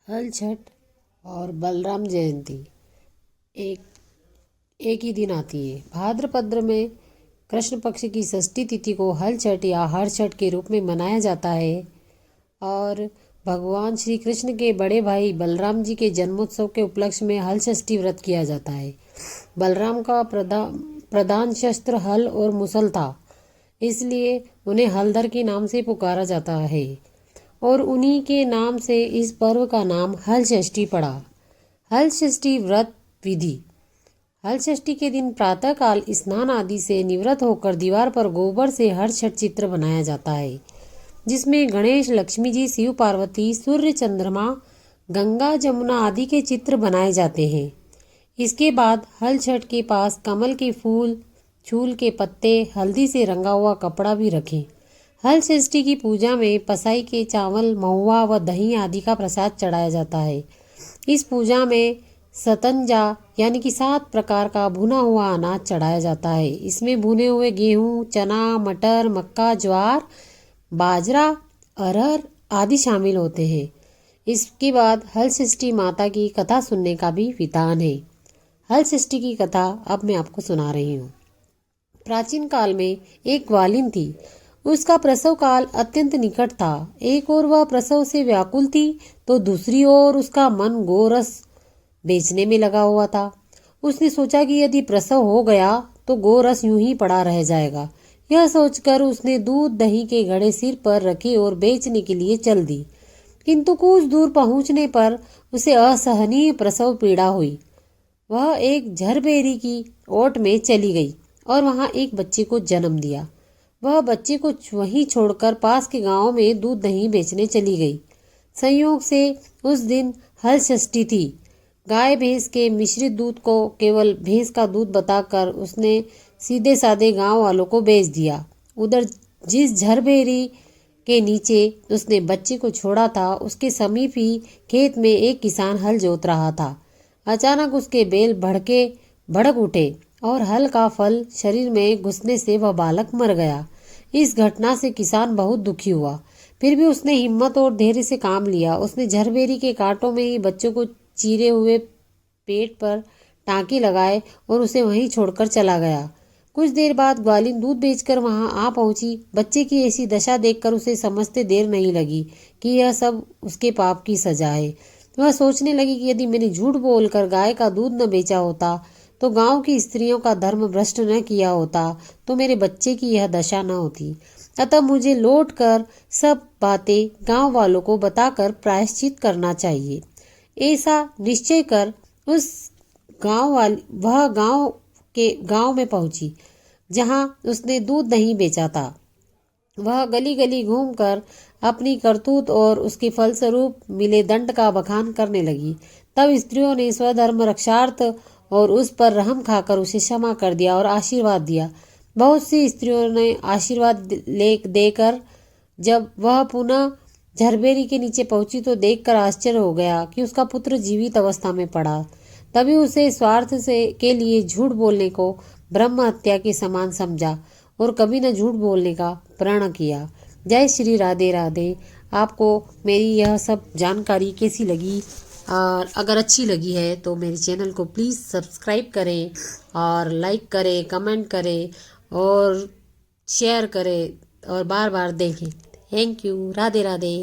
हल छठ और बलराम जयंती एक एक ही दिन आती है। भाद्रपद में कृष्ण पक्ष की षष्ठी तिथि को हल छठ या हर छठ के रूप में मनाया जाता है और भगवान श्री कृष्ण के बड़े भाई बलराम जी के जन्मोत्सव के उपलक्ष्य में हल षष्ठी व्रत किया जाता है। बलराम का प्रधान शस्त्र हल और मुसल था, इसलिए उन्हें हलधर के नाम से पुकारा जाता है और उन्हीं के नाम से इस पर्व का नाम हल षष्ठी पड़ा। हल षष्ठी व्रत विधि। हल षष्ठी के दिन प्रातःकाल स्नान आदि से निवृत्त होकर दीवार पर गोबर से हर छठ चित्र बनाया जाता है, जिसमें गणेश, लक्ष्मी जी, शिव पार्वती, सूर्य, चंद्रमा, गंगा, जमुना आदि के चित्र बनाए जाते हैं। इसके बाद हल छठ के पास कमल के फूल, चूल के पत्ते, हल्दी से रंगा हुआ कपड़ा भी रखें। हल षष्ठी की पूजा में पसाई के चावल, महुआ व दही आदि का प्रसाद चढ़ाया जाता है। इस पूजा में सतंजा यानी कि 7 प्रकार का भुना हुआ अनाज चढ़ाया जाता है। इसमें भुने हुए गेहूं, चना, मटर, मक्का, ज्वार, बाजरा, अरहर आदि शामिल होते हैं। इसके बाद हल षष्ठी माता की कथा सुनने का भी विधान है। हल षष्ठी की कथा अब मैं आपको सुना रही हूँ। प्राचीन काल में एक ग्वालिन थी। उसका प्रसव काल अत्यंत निकट था। एक ओर वह प्रसव से व्याकुल थी तो दूसरी ओर उसका मन गोरस बेचने में लगा हुआ था। उसने सोचा कि यदि प्रसव हो गया तो गोरस यूं ही पड़ा रह जाएगा। यह सोचकर उसने दूध दही के घड़े सिर पर रखे और बेचने के लिए चल दी, किंतु कुछ दूर पहुंचने पर उसे असहनीय प्रसव पीड़ा हुई। वह एक झरबेरी की ओट में चली गई और वहां एक बच्चे को जन्म दिया। वह बच्चे को वहीं छोड़कर पास के गांव में दूध दही बेचने चली गई। संयोग से उस दिन हल षष्ठी थी। गाय भैंस के मिश्रित दूध को केवल भैंस का दूध बताकर उसने सीधे साधे गांव वालों को बेच दिया। उधर जिस झरबेरी के नीचे उसने बच्चे को छोड़ा था, उसके समीप ही खेत में एक किसान हल जोत रहा था। अचानक उसके बैल भड़क उठे और हल का फल शरीर में घुसने से वह बालक मर गया। इस घटना से किसान बहुत दुखी हुआ, फिर भी उसने हिम्मत और धैर्य से काम लिया। उसने झरबेरी के कांटों में ही बच्चों को चीरे हुए पेट पर टांके लगाए और उसे वहीं छोड़कर चला गया। कुछ देर बाद ग्वालिन दूध बेचकर वहां आ पहुंची। बच्चे की ऐसी दशा देखकर उसे समझते देर नहीं लगी कि यह सब उसके पाप की सजा है। वह सोचने लगी कि यदि मैंने झूठ बोलकर गाय का दूध न बेचा होता, तो गांव की स्त्रियों का धर्म भ्रष्ट न किया होता, तो मेरे बच्चे की यह दशा न होती। अतः मुझे लौटकर सब बातें गांव वालों को बताकर प्रायश्चित करना चाहिए। ऐसा निश्चय कर वह गांव में पहुंची जहां उसने दूध दही बेचा था। वह गली गली घूमकर अपनी करतूत और उसके फलस्वरूप मिले दंड का बखान करने लगी। तब स्त्रियों ने स्वधर्म रक्षार्थ और उस पर रहम खाकर उसे क्षमा कर दिया और आशीर्वाद दिया। बहुत सी स्त्रियों ने आशीर्वाद देकर जब वह पुनः झरबेरी के नीचे पहुंची तो देखकर आश्चर्य हो गया कि उसका पुत्र जीवित अवस्था में पड़ा। तभी उसे स्वार्थ के लिए झूठ बोलने को ब्रह्म हत्या के समान समझा और कभी न झूठ बोलने का प्रण किया। जय श्री राधे राधे। आपको मेरी यह सब जानकारी कैसी लगी? और अगर अच्छी लगी है तो मेरे चैनल को प्लीज़ सब्सक्राइब करें और लाइक करें, कमेंट करें और शेयर करें और बार बार देखें। Thank you. राधे राधे।